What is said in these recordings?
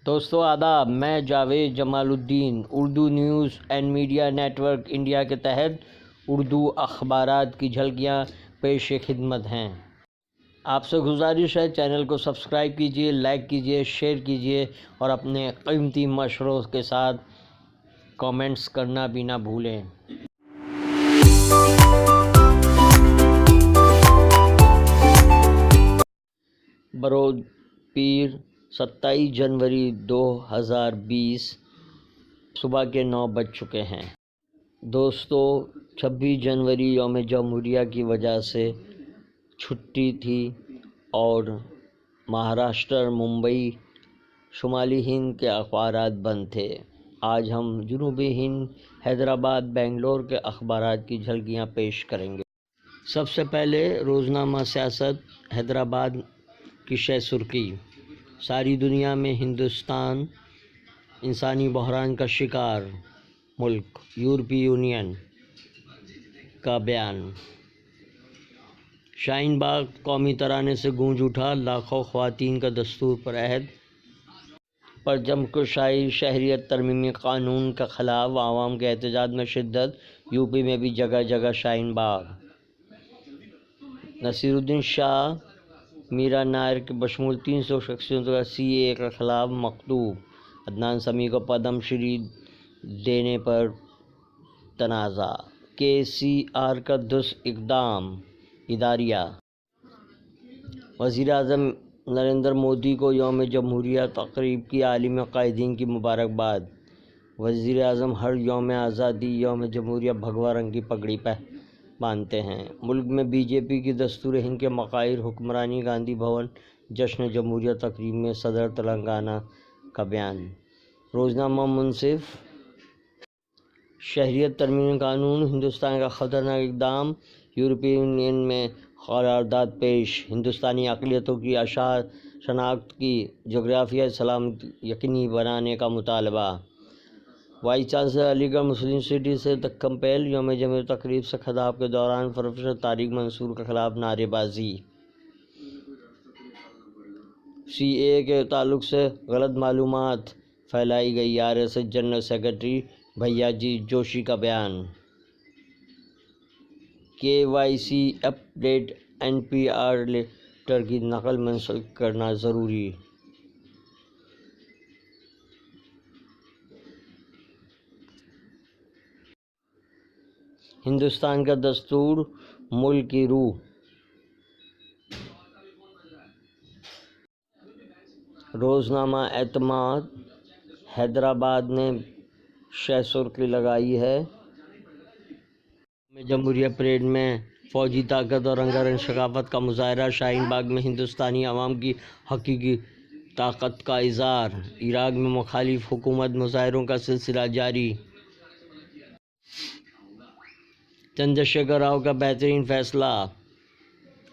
دوستو آداب، میں Javed Jamaluddin Urdu news and media network India کے تحت اردو اخبارات کی جھلکیاں پیش خدمت ہیں۔ آپ سے گزارش ہے چینل کو سبسکرائب کیجیے، لائک کیجیے، شیئر کیجیے اور اپنے قیمتی مشوروں کے ساتھ کامنٹس کرنا بھی نہ بھولیں۔ بروز پیر 27 جنوری 2020 صبح کے 9 بج چکے ہیں۔ دوستو 26 جنوری یوم جمہوریہ کی وجہ سے چھٹی تھی اور مہاراشٹر، ممبئی، شمالی ہند کے اخبارات بند تھے۔ آج ہم جنوبی ہند، حیدرآباد، بنگلور کے اخبارات کی جھلکیاں پیش کریں گے۔ سب سے پہلے روزنامہ سیاست حیدرآباد کی شہ سرخی: ساری دنیا میں ہندوستان انسانی بحران کا شکار ملک، یورپی یونین کا بیان۔ شاہین باغ قومی ترانے سے گونج اٹھا، لاکھوں خواتین کا دستور پر عہد۔ پرچم کشائی شہریت ترمیمی قانون کے خلاف عوام کے احتجاج میں شدت، یوپی میں بھی جگہ جگہ شاہین باغ۔ نصیر الدین شاہ، میرا نائر کے بشمول 300 شخصیتوں کا CAA کے خلاف مکتوب۔ عدنان سمیع کو پدم شری دینے پر تنازع۔ KCR کا درست اقدام، اداریہ۔ وزیر اعظم نریندر مودی کو یوم جمہوریہ تقریب کی عالمی قائدین کی مبارکباد۔ وزیر اعظم ہر یوم آزادی، یوم جمہوریہ بھگوا رنگ کی پگڑی باندھتے ہیں۔ ملک میں BJP کی دستور ہند کے مظاہر حکمرانی، گاندھی بھون جشن جمہوریہ تقریب میں صدر تلنگانہ کا بیان۔ روزنامہ منصف: شہریت ترمیمی قانون ہندوستان کا خطرناک اقدام، یورپی یونین میں قرارداد پیش۔ ہندوستانی اقلیتوں کی شناخت کی جغرافیائی سلامتی یقینی بنانے کا مطالبہ۔ وائس چانسلر علی گڑھ مسلم یونیورسٹی سے کمپیل، یوم جمہوریہ تقریب سے خطاب کے دوران پروفیسر طارق منصور کے خلاف نعرے بازی۔ CAA کے تعلق سے غلط معلومات پھیلائی گئی، RSS جنرل سیکرٹری بھیا جی جوشی کا بیان۔ KYC اپ ڈیٹ، NPR لیٹر کی نقل منسلک کرنا ضروری۔ ہندوستان کا دستور ملک کی روح۔ روزنامہ اعتماد حیدرآباد نے شہ سرخی لگائی ہے: جمہوریہ پریڈ میں فوجی طاقت اور رنگا رنگ ثقافت کا مظاہرہ، شاہین باغ میں ہندوستانی عوام کی حقیقی طاقت کا اظہار۔ عراق میں مخالف حکومت مظاہروں کا سلسلہ جاری۔ چندر شیکھر راؤ کا بہترین فیصلہ۔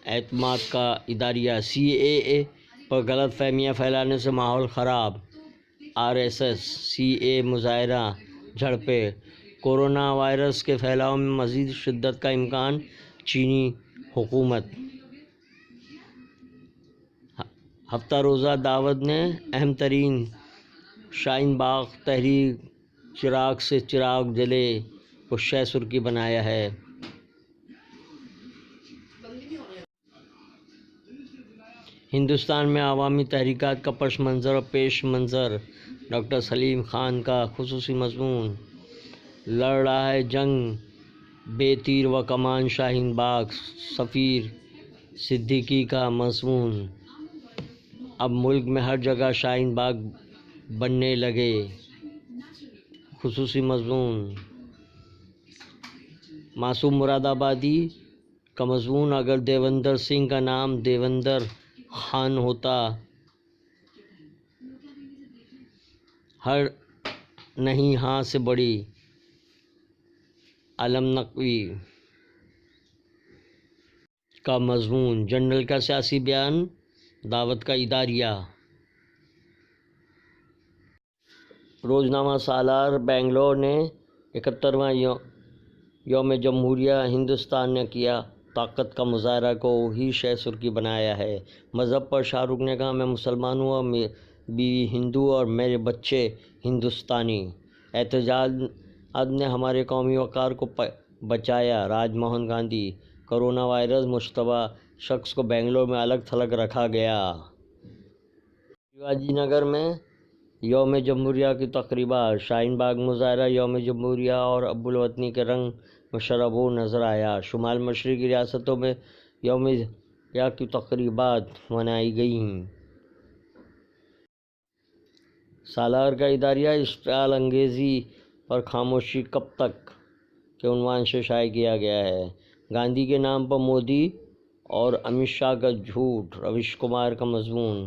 اعتماد کا اداریہ: CAA پر غلط فہمیاں پھیلانے سے ماحول خراب۔ RSS CAA مظاہرہ، جھڑپیں۔ کورونا وائرس کے پھیلاؤ میں مزید شدت کا امکان، چینی حکومت۔ ہفتہ روزہ دعوت نے اہم ترین شاہین باغ تحریک چراغ سے چراغ جلے کو شہ سرخی بنایا ہے۔ ہندوستان میں عوامی تحریکات کا پس منظر اور پیش منظر، ڈاکٹر سلیم خان کا خصوصی مضمون۔ لڑ رہا ہے جنگ بے تیر و کمان شاہین باغ، سفیر صدیقی کا مضمون۔ اب ملک میں ہر جگہ شاہین باغ بننے لگے، خصوصی مضمون۔ معصوم مرادآبادی کا مضمون: اگر دیوندر سنگھ کا نام دیوندر خان ہوتا، ہر نہیں ہاں سے بڑی۔ علم نقوی کا مضمون: جنرل کا سیاسی بیان، دعوت کا اداریہ۔ روزنامہ سالار بنگلور نے 71واں یوم جمہوریہ ہندوستان نے کیا طاقت کا مظاہرہ کو ہی شہ سرخی بنایا ہے۔ مذہب پر شاہ رخ نے کہا، میں مسلمان ہوں اور بیوی ہندو اور میرے بچے ہندوستانی۔ احتجاج نے ہمارے قومی وقار کو بچایا۔ راج موہن گاندھی۔ کرونا وائرس مشتبہ شخص کو بنگلور میں الگ تھلگ رکھا گیا۔ شیواجی نگر میں یوم جمہوریہ کی تقریبات۔ شاہین باغ مظاہرہ یوم جمہوریہ اور حب الوطنی کے رنگ میں شرابور نظر آیا۔ شمال مشرقی ریاستوں میں یوم جمہوریہ کی تقریبات منائی گئیں۔ سالار کا اداریہ اشتعال انگیزی پر خاموشی کب تک کے عنوان سے شائع کیا گیا ہے۔ گاندھی کے نام پر مودی اور امت شاہ کا جھوٹ۔ رویش کمار کا مضمون۔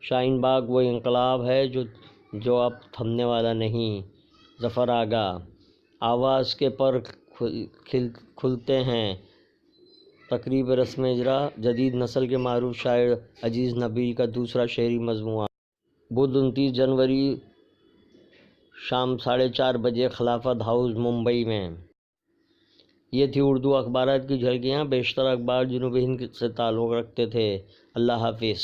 شاہین باغ وہ انقلاب ہے جو اب تھمنے والا نہیں۔ ظفر آگاہ۔ آواز کے پر کھلتے ہیں۔ تقریب رسم اجرا۔ جدید نسل کے معروف شاعر عزیز نبیل کا دوسرا شعری مجموعہ۔ بدھ 29 جنوری شام 4:30 بجے خلافت ہاؤس ممبئی میں۔ یہ تھی اردو اخبارات کی جھلکیاں۔ بیشتر اخبار جنوبی ہند سے تعلق رکھتے تھے۔ اللہ حافظ۔